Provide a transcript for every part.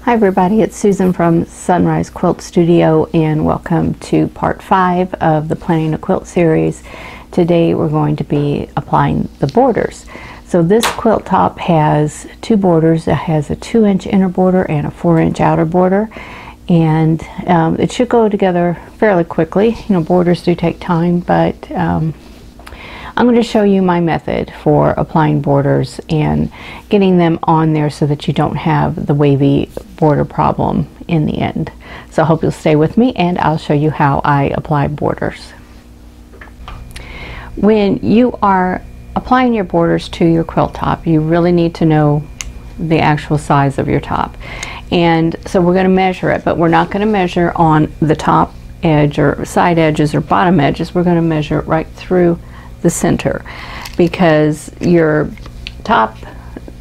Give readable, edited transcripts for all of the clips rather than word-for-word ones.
Hi everybody, it's Susan from Sunrise Quilt Studio and welcome to part 5 of the Planning a Quilt series. Today we're going to be applying the borders. So this quilt top has two borders. It has a 2-inch inner border and a 4-inch outer border, and it should go together fairly quickly. You know, borders do take time, but I'm going to show you my method for applying borders and getting them on there so that you don't have the wavy border problem in the end. So I hope you'll stay with me and I'll show you how I apply borders. When you are applying your borders to your quilt top, you really need to know the actual size of your top. And so we're going to measure it, but we're not going to measure on the top edge or side edges or bottom edges. We're going to measure it right through the center, because your top,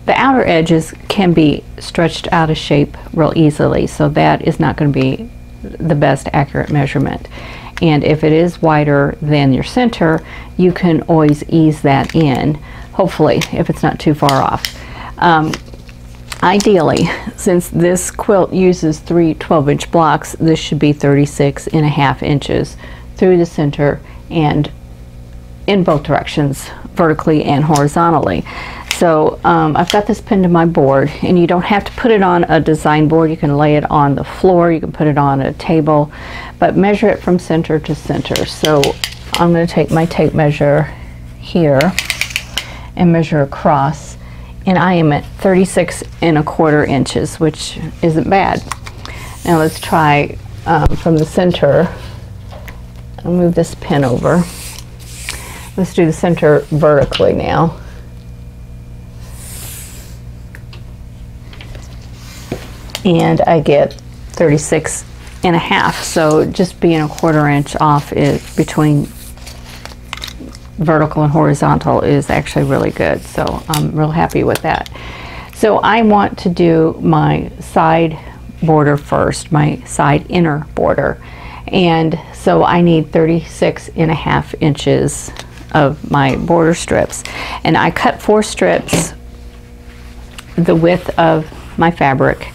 the outer edges can be stretched out of shape real easily, so that is not going to be the best accurate measurement. And if it is wider than your center, you can always ease that in, hopefully, if it's not too far off. Ideally, since this quilt uses 3 12-inch blocks, this should be 36.5 inches through the center and in both directions, vertically and horizontally. So I've got this pinned to my board, and you don't have to put it on a design board. You can lay it on the floor, you can put it on a table, but measure it from center to center. So I'm going to take my tape measure here and measure across, and I am at 36.25 inches, which isn't bad. Now let's try from the center. I'll move this pin over. Let's do the center vertically now. And I get 36.5. So just being 1/4 inch off is between vertical and horizontal is actually really good. So I'm real happy with that. So I want to do my side border first, my side inner border. And so I need 36.5 inches of my border strips, and I cut 4 strips the width of my fabric,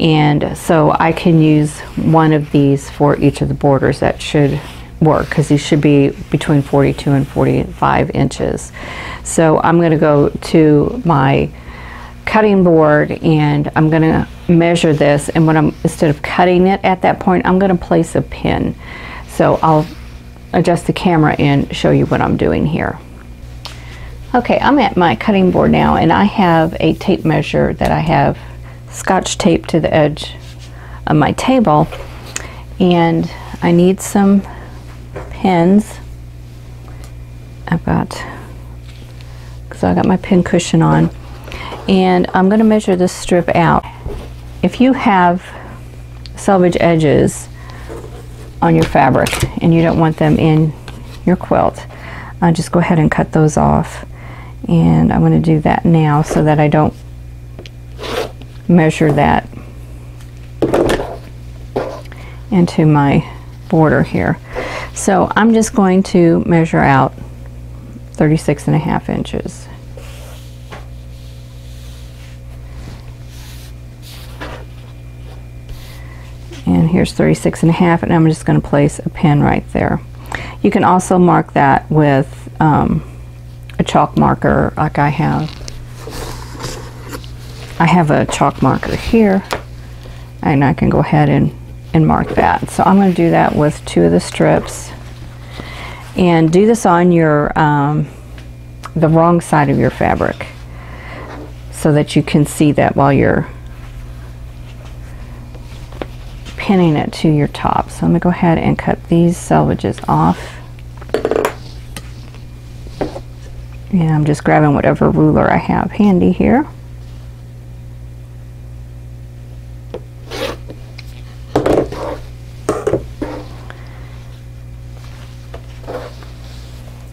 and so I can use one of these for each of the borders. That should work, because these should be between 42 and 45 inches. So I'm going to go to my cutting board and I'm going to measure this, and when instead of cutting it at that point, I'm going to place a pin. So I'll adjust the camera and show you what I'm doing here. Okay, I'm at my cutting board now, and I have a tape measure that I have scotch taped to the edge of my table, and I need some pins. I got my pin cushion on, and I'm going to measure this strip out. If you have selvage edges on your fabric and you don't want them in your quilt, just go ahead and cut those off. And I'm going to do that now so that I don't measure that into my border here. So I'm just going to measure out 36.5 inches. And here's 36.5, and I'm just going to place a pin right there. You can also mark that with a chalk marker, like I have. I have a chalk marker here, and I can go ahead and mark that. So I'm going to do that with 2 of the strips, and do this on your the wrong side of your fabric so that you can see that while you're pinning it to your top. So I'm going to go ahead and cut these selvages off. And I'm just grabbing whatever ruler I have handy here.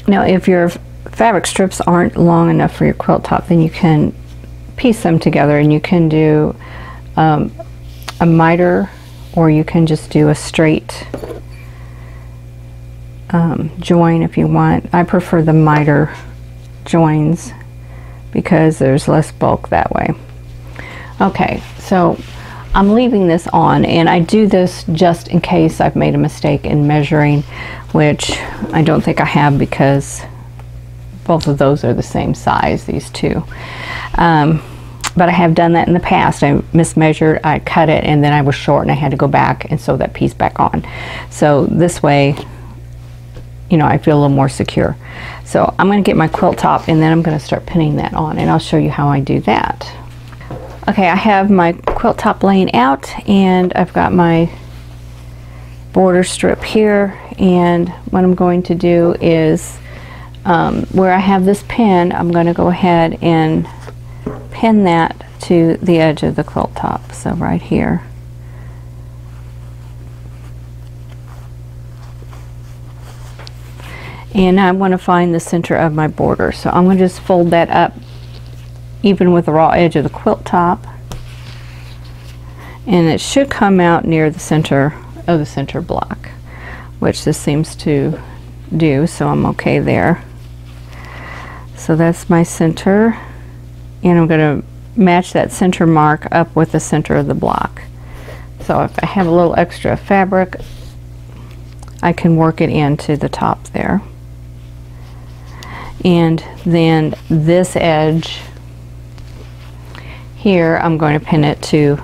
Now if your fabric strips aren't long enough for your quilt top, then you can piece them together, and you can do a miter, or you can just do a straight join if you want. I prefer the miter joins because there's less bulk that way. Okay, so I'm leaving this on, and I do this just in case I've made a mistake in measuring, which I don't think I have because both of those are the same size, these two. But I have done that in the past. I mismeasured, I cut it, and then I was short and I had to go back and sew that piece back on. So this way, you know, I feel a little more secure. So I'm going to get my quilt top, and then I'm going to start pinning that on, and I'll show you how I do that. Okay, I have my quilt top laying out, and I've got my border strip here, and what I'm going to do is where I have this pin, I'm going to go ahead and pin that to the edge of the quilt top, so right here. And now I want to find the center of my border, so I'm going to just fold that up even with the raw edge of the quilt top, and it should come out near the center of the center block, which this seems to do, so I'm okay there. So that's my center, and I'm going to match that center mark up with the center of the block. So if I have a little extra fabric, I can work it into the top there. And then this edge here, I'm going to pin it to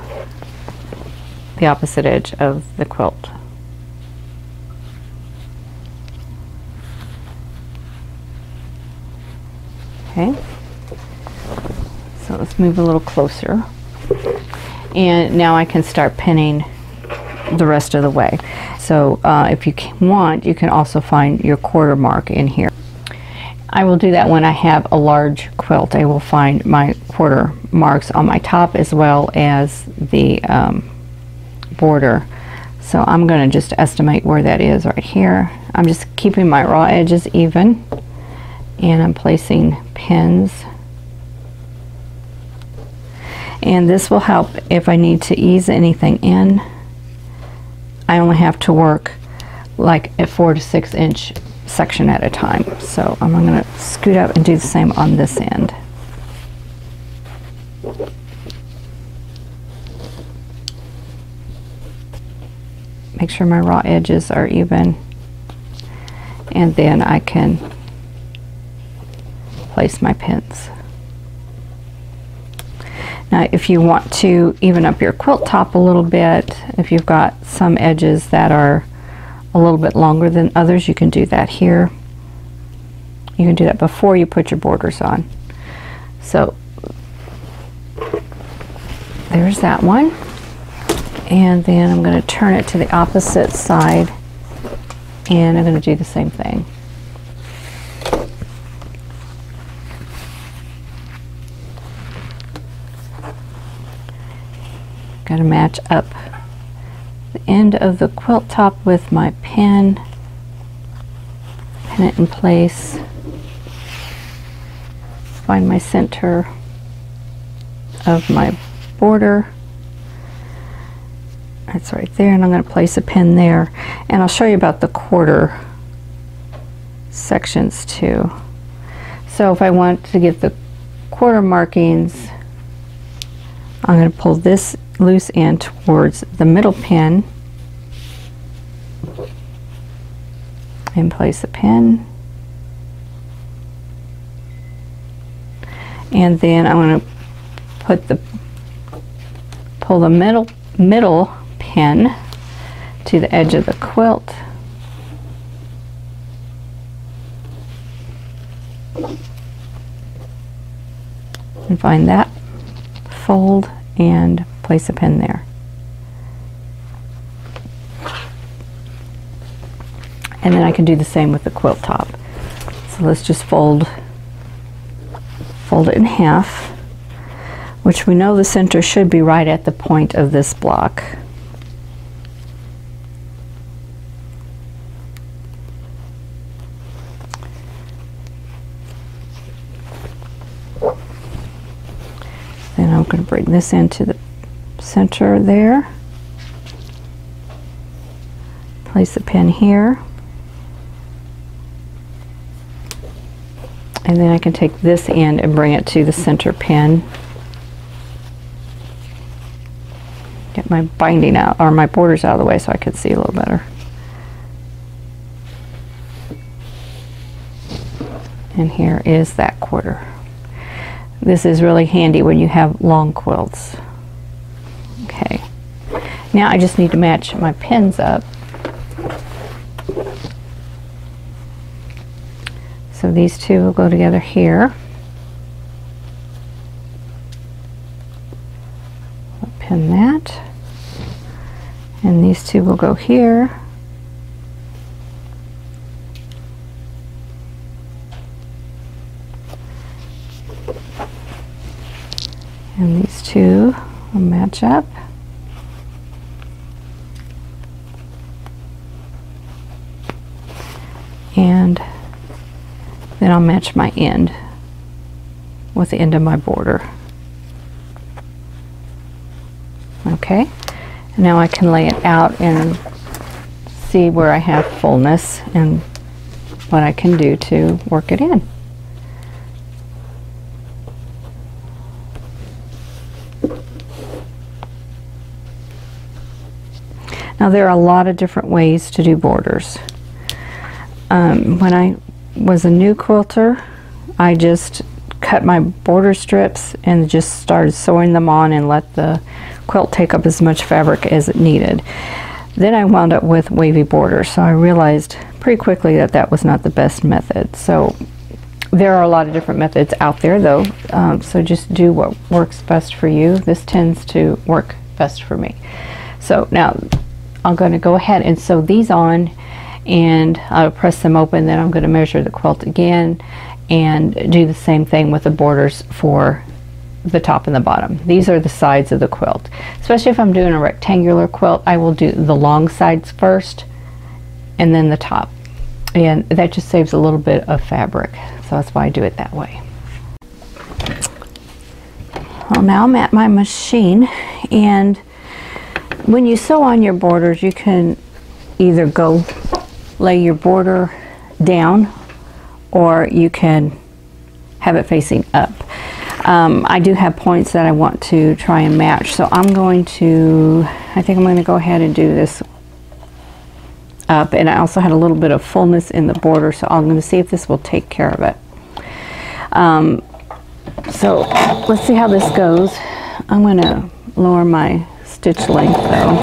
the opposite edge of the quilt. Okay, so let's move a little closer, and now I can start pinning the rest of the way. So if you want, you can also find your quarter mark in here. I will do that when I have a large quilt. I will find my quarter marks on my top as well as the border. So I'm going to just estimate where that is right here. I'm just keeping my raw edges even, and I'm placing pins. And this will help if I need to ease anything in. I only have to work like a 4 to 6 inch section at a time. So I'm going to scoot up and do the same on this end. Make sure my raw edges are even, and then I can place my pins. Now if you want to even up your quilt top a little bit, if you've got some edges that are a little bit longer than others, you can do that here. You can do that before you put your borders on. So there's that one, and then I'm going to turn it to the opposite side, and I'm going to do the same thing. Got to match up the end of the quilt top with my pin, pin it in place, find my center of my border. That's right there, and I'm going to place a pin there, and I'll show you about the quarter sections too. So if I want to get the quarter markings, I'm going to pull this loose end towards the middle pin and place a pin, and then I'm going to pull the middle pin to the edge of the quilt, and find that, fold, and place a pin there. And then I can do the same with the quilt top. So let's just fold it in half, which we know the center should be right at the point of this block. Then I'm going to bring this into the center there, place a pin here, and then I can take this end and bring it to the center pin, Get my binding out, or my borders out of the way so I could see a little better. And here is that quarter. This is really handy when you have long quilts. Okay. Now I just need to match my pins up. So these two will go together here. I'll pin that. And these two will go here. And these two will match up. And then I'll match my end with the end of my border. Okay, and now I can lay it out and see where I have fullness and what I can do to work it in. Now there are a lot of different ways to do borders. When I was a new quilter, I just cut my border strips and just started sewing them on and let the quilt take up as much fabric as it needed. Then I wound up with wavy borders, so I realized pretty quickly that that was not the best method. So there are a lot of different methods out there though, so just do what works best for you. This tends to work best for me. So now I'm going to go ahead and sew these on, and I'll press them open. Then I'm going to measure the quilt again and do the same thing with the borders for the top and the bottom. These are the sides of the quilt. Especially if I'm doing a rectangular quilt, I will do the long sides first and then the top, and that just saves a little bit of fabric, so that's why I do it that way. Well, now I'm at my machine, and when you sew on your borders, you can either go lay your border down, or you can have it facing up. I do have points that I want to try and match, so I think I'm going to go ahead and do this up, and I also had a little bit of fullness in the border, so I'm going to see if this will take care of it. So let's see how this goes. I'm going to lower my stitch length though.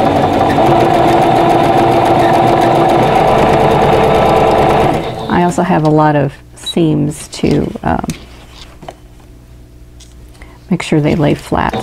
I also have a lot of seams to make sure they lay flat.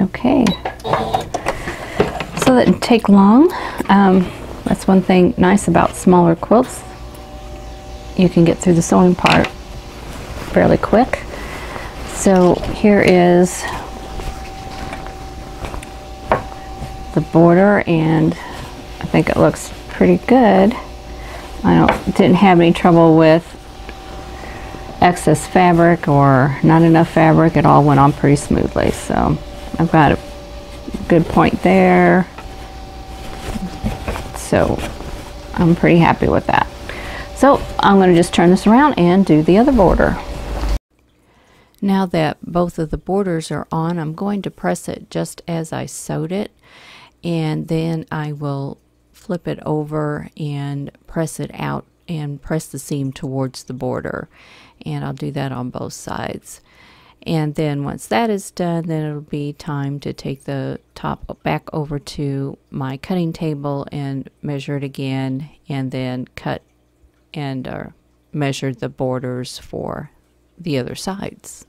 Okay, so that didn't take long. That's one thing nice about smaller quilts. You can get through the sewing part fairly quick. So here is the border, and I think it looks pretty good. Didn't have any trouble with excess fabric or not enough fabric. It all went on pretty smoothly, so I've got a good point there, so I'm pretty happy with that. So I'm going to just turn this around and do the other border. Now that both of the borders are on, I'm going to press it just as I sewed it, and then I will flip it over and press it out and press the seam towards the border. and I'll do that on both sides. And then once that is done, then it'll be time to take the top back over to my cutting table and measure it again, and then cut and measure the borders for the other sides.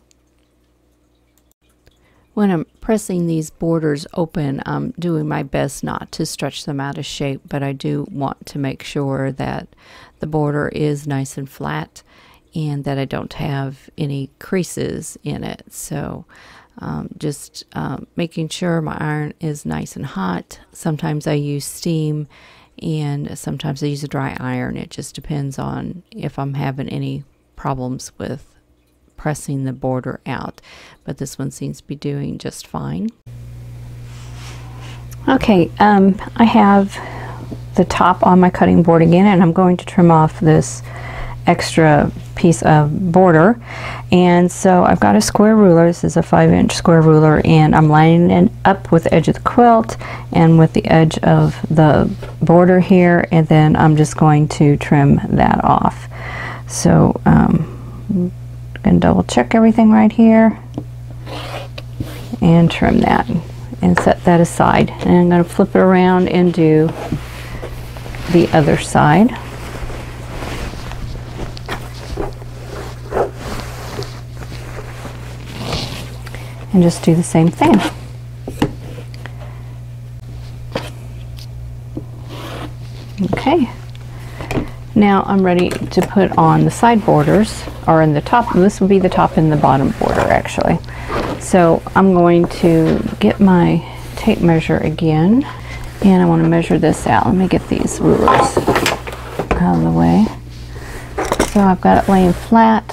When I'm pressing these borders open, I'm doing my best not to stretch them out of shape, but I do want to make sure that the border is nice and flat and that I don't have any creases in it. So just making sure my iron is nice and hot. Sometimes I use steam and sometimes I use a dry iron. It just depends on if I'm having any problems with pressing the border out, but this one seems to be doing just fine. Okay, I have the top on my cutting board again, and I'm going to trim off this extra piece of border. And so I've got a square ruler. This is a 5-inch square ruler, and I'm lining it up with the edge of the quilt and with the edge of the border here, and then I'm just going to trim that off. So and double check everything right here and trim that and set that aside. And I'm going to flip it around and do the other side. And just do the same thing. Okay. Now I'm ready to put on the side borders, or in the top. This would be the top and the bottom border actually. So I'm going to get my tape measure again, and I want to measure this out. Let me get these rulers out of the way. So I've got it laying flat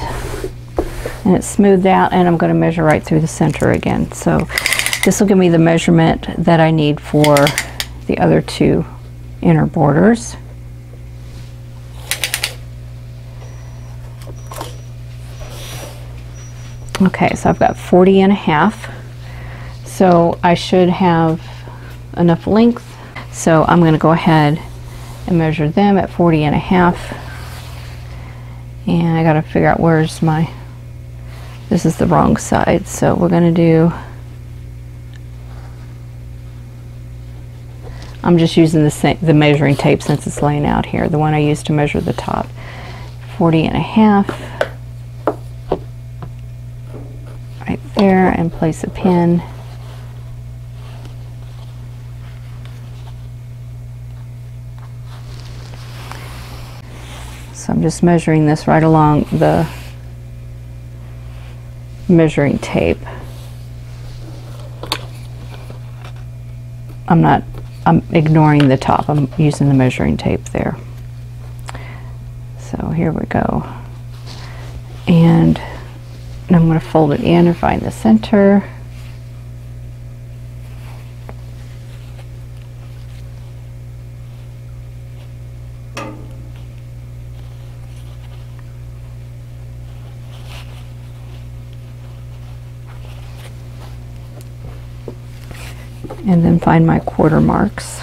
and it's smoothed out, and I'm going to measure right through the center again. So this will give me the measurement that I need for the other two inner borders. Okay, so I've got 40.5, so I should have enough length. So I'm going to go ahead and measure them at 40.5, and I got to figure out where's my, this is the wrong side, so we're going to do, I'm just using the measuring tape since it's laying out here, the one I used to measure the top. 40.5. Right there, and place a pin. So I'm just measuring this right along the measuring tape. I'm ignoring the top. I'm using the measuring tape there. So here we go. And I'm going to fold it in and find the center. And then find my quarter marks.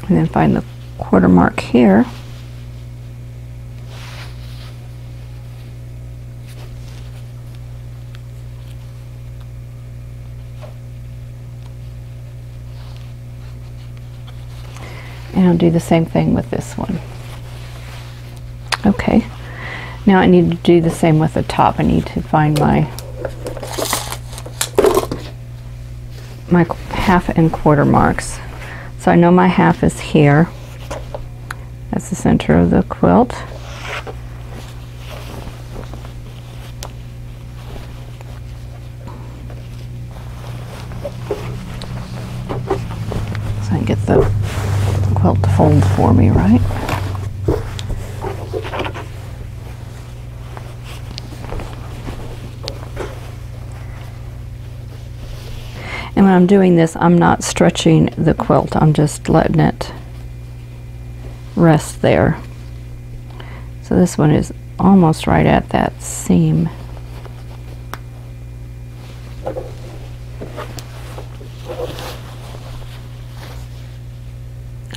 And then find the quarter mark here. And I'll do the same thing with this one. Okay, now I need to do the same with the top. I need to find my half and quarter marks. So I know my half is here. That's the center of the quilt. So I can get the quilt to fold for me, right? And when I'm doing this, I'm not stretching the quilt. I'm just letting it rest there. So this one is almost right at that seam.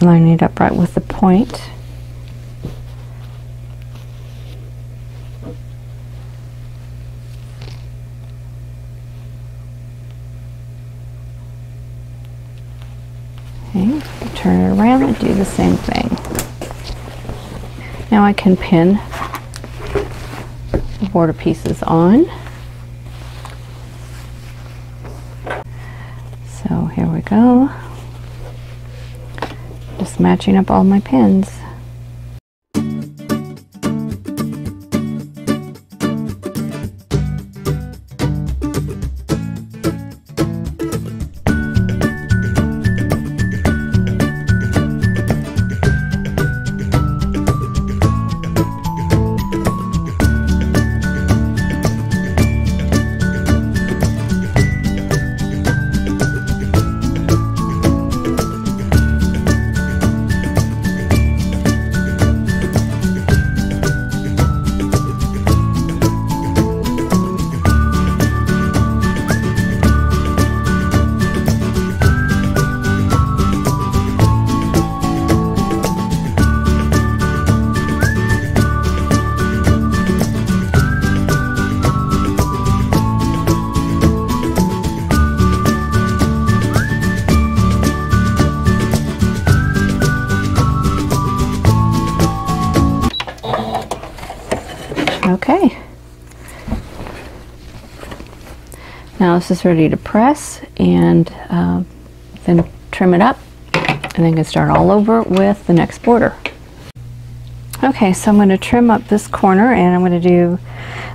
Line it up right with the point. Okay, turn it around and do the same thing. Now I can pin the border pieces on. So here we go. Just matching up all my pins. Okay, now this is ready to press, and then trim it up, and then can start all over with the next border. Okay, so I'm going to trim up this corner, and I'm going to do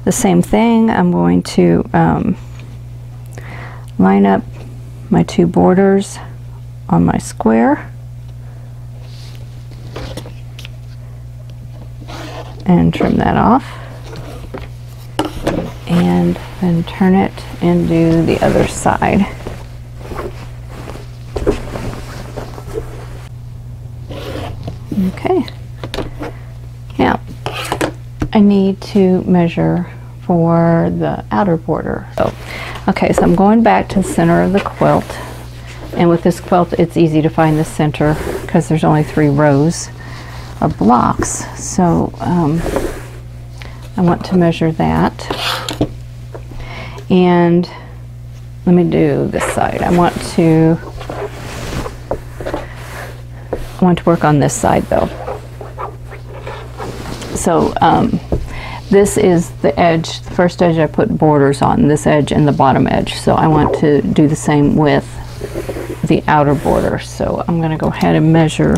the same thing. I'm going to line up my two borders on my square and trim that off. And then turn it and do the other side. Okay. Now, I need to measure for the outer border. Okay, so I'm going back to the center of the quilt. And with this quilt, it's easy to find the center because there's only 3 rows of blocks. So I want to measure that. And let me do this side. I want to work on this side though. So this is the edge, the first edge I put borders on, this edge and the bottom edge. So I want to do the same with the outer border. So I'm going to go ahead and measure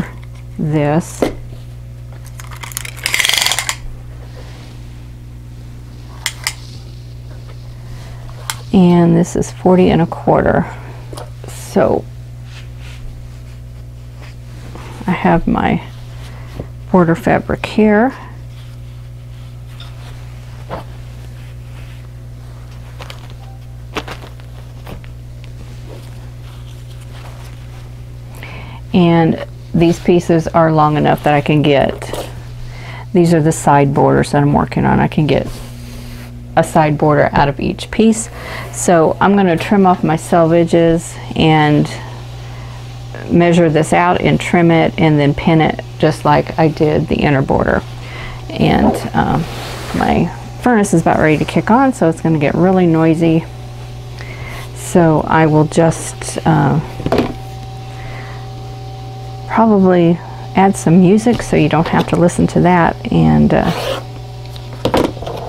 this. And this is 40 1/4. So I have my border fabric here. And these pieces are long enough that I can get, these are the side borders that I'm working on. I can get a side border out of each piece. So I'm going to trim off my selvages and measure this out and trim it and then pin it just like I did the inner border. And my furnace is about ready to kick on, so it's going to get really noisy. So I will just probably add some music so you don't have to listen to that, and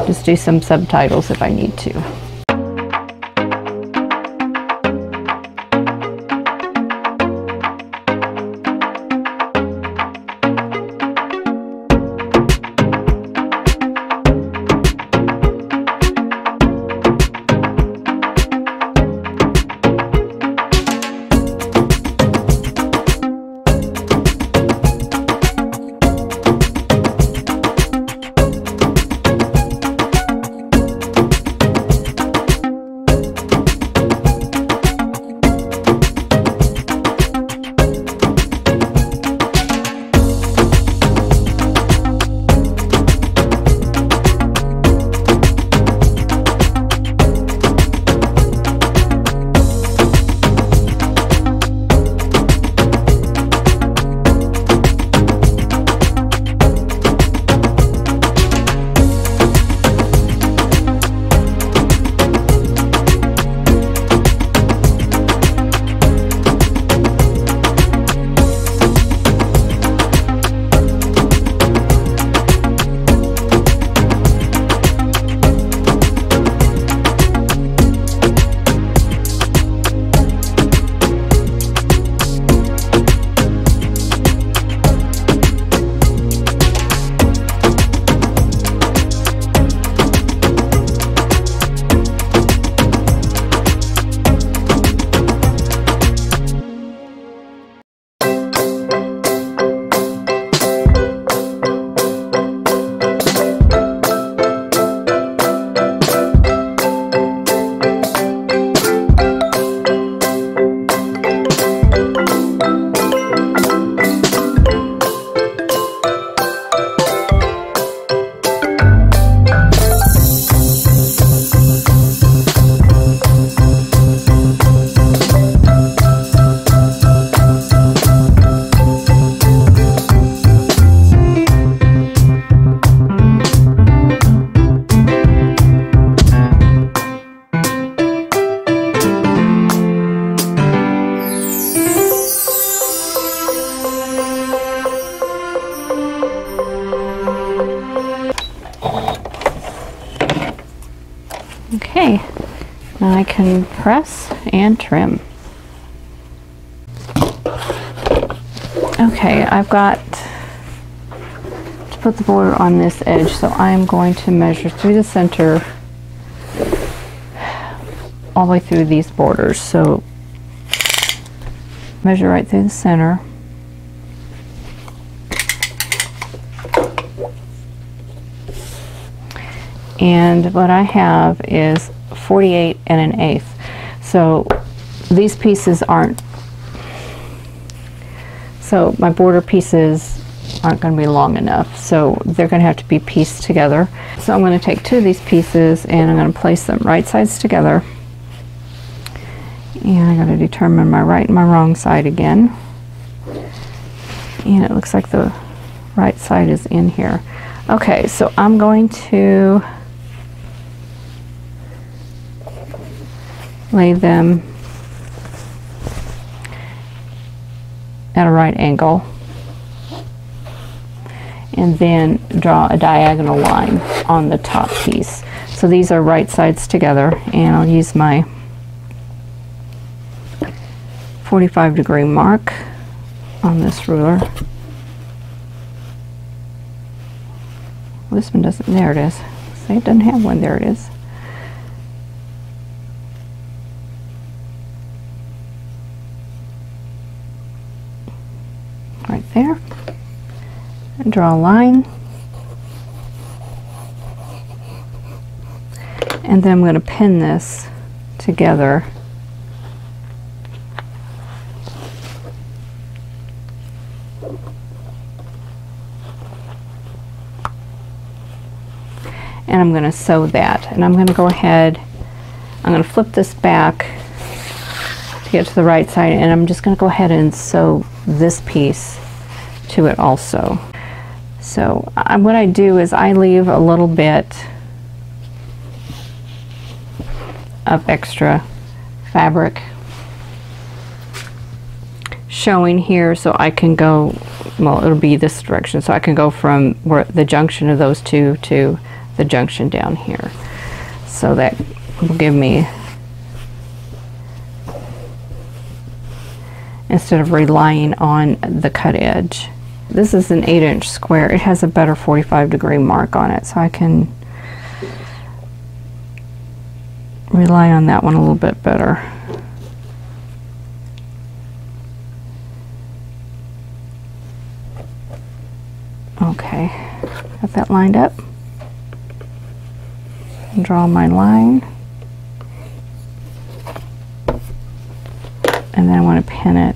just do some subtitles if I need to. Okay, now I can press and trim. Okay, I've got to put the border on this edge, so I'm going to measure through the center all the way through these borders. So measure right through the center. And what I have is 48 1/8. So these pieces aren't, so my border pieces aren't going to be long enough, so they're going to have to be pieced together. So I'm going to take two of these pieces and I'm going to place them right sides together, and I'm going to determine my right and my wrong side again, and it looks like the right side is in here. Okay, so I'm going to lay them at a right angle and then draw a diagonal line on the top piece. So these are right sides together, and I'll use my 45-degree mark on this ruler. Well, this one doesn't, there it is. See, it doesn't have one, there it is. Right there, and draw a line, and then I'm going to pin this together and I'm going to sew that, and I'm going to go ahead, I'm going to flip this back to get to the right side, and I'm just going to go ahead and sew this piece to it also. So what I do is I leave a little bit of extra fabric showing here, so I can go, well, it'll be this direction, so I can go from where the junction of those two to the junction down here. So that will give me, instead of relying on the cut edge. This is an 8-inch square. It has a better 45-degree mark on it, so I can rely on that one a little bit better. Okay, got that lined up. And draw my line. And then I want to pin it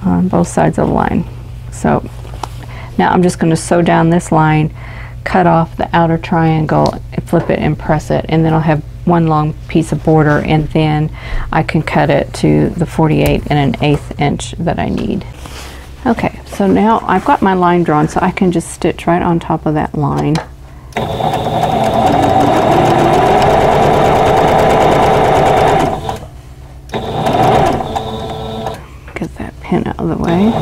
on both sides of the line. So now I'm just going to sew down this line, cut off the outer triangle, flip it and press it, and then I'll have one long piece of border, and then I can cut it to the 48 1/8 inch that I need. Okay, so now I've got my line drawn, so I can just stitch right on top of that line. Get that pin out of the way.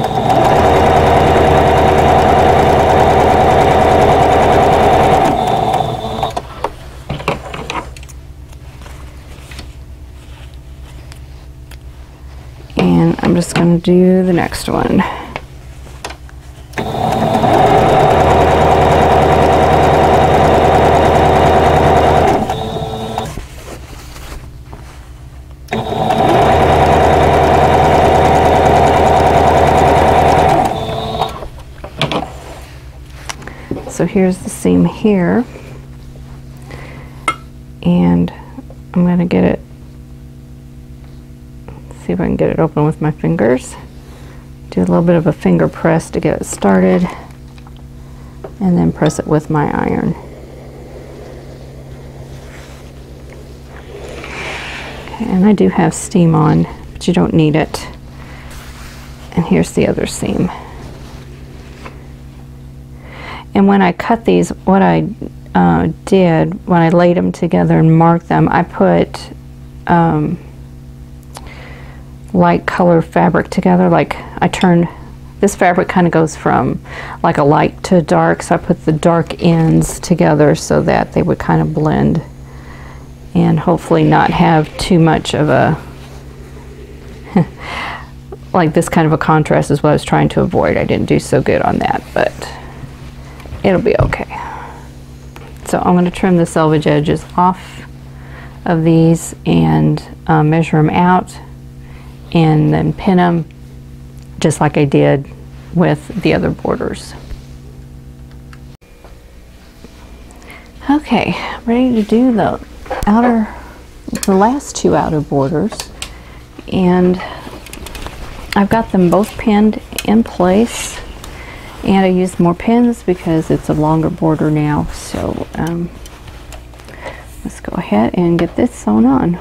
And I'm just going to do the next one. So here's the seam here, and I'm going to get it, see if I can get it open with my fingers. Do a little bit of a finger press to get it started, and then press it with my iron. Okay, and I do have steam on, but you don't need it. And here's the other seam. And when I cut these, what I did when I laid them together and marked them, I put light color fabric together. Like I turned, this fabric kind of goes from like a light to dark, so I put the dark ends together so that they would kind of blend and hopefully not have too much of a like this kind of a contrast is what I was trying to avoid. I didn't do so good on that, but it'll be okay. So I'm going to trim the selvage edges off of these and measure them out and then pin them just like I did with the other borders. Okay, ready to do the last two outer borders, and I've got them both pinned in place, and I used more pins because it's a longer border now. So let's go ahead and get this sewn on.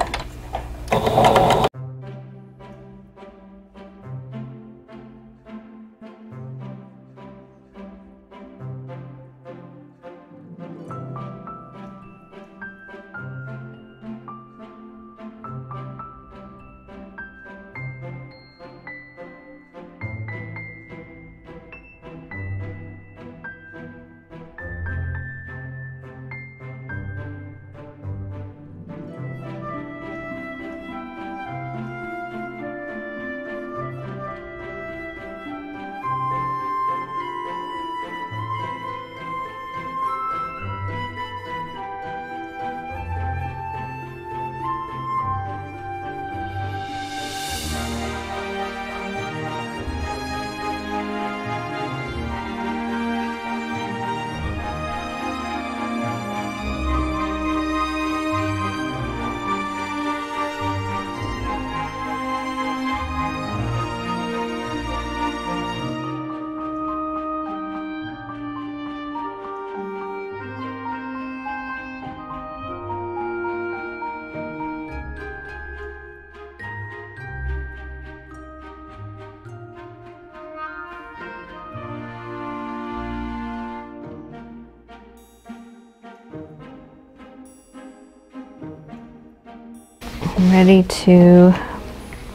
I'm ready to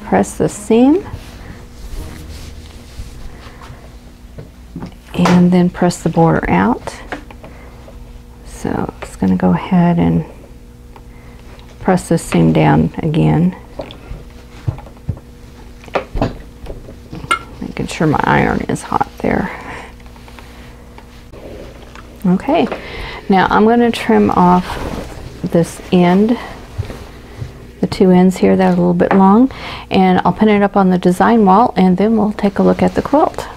press the seam and then press the border out. So I'm just going to go ahead and press the seam down again, making sure my iron is hot there. Okay, now I'm going to trim off this end, the two ends here that are a little bit long, and I'll pin it up on the design wall, and then we'll take a look at the quilt.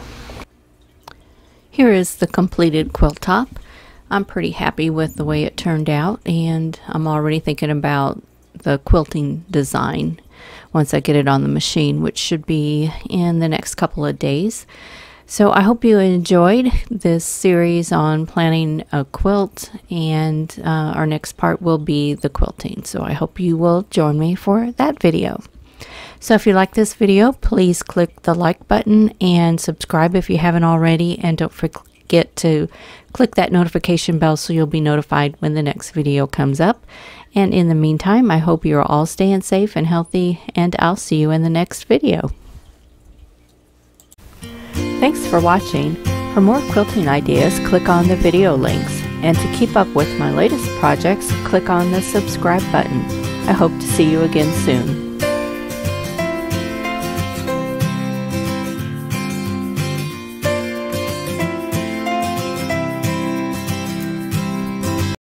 Here is the completed quilt top. I'm pretty happy with the way it turned out, and I'm already thinking about the quilting design once I get it on the machine, which should be in the next couple of days. So I hope you enjoyed this series on planning a quilt, and our next part will be the quilting. So I hope you will join me for that video. So if you like this video, please click the like button and subscribe if you haven't already, and don't forget to click that notification bell so you'll be notified when the next video comes up. And in the meantime, I hope you're all staying safe and healthy, and I'll see you in the next video. Thanks for watching. For more quilting ideas, click on the video links. And to keep up with my latest projects, click on the subscribe button. I hope to see you again soon.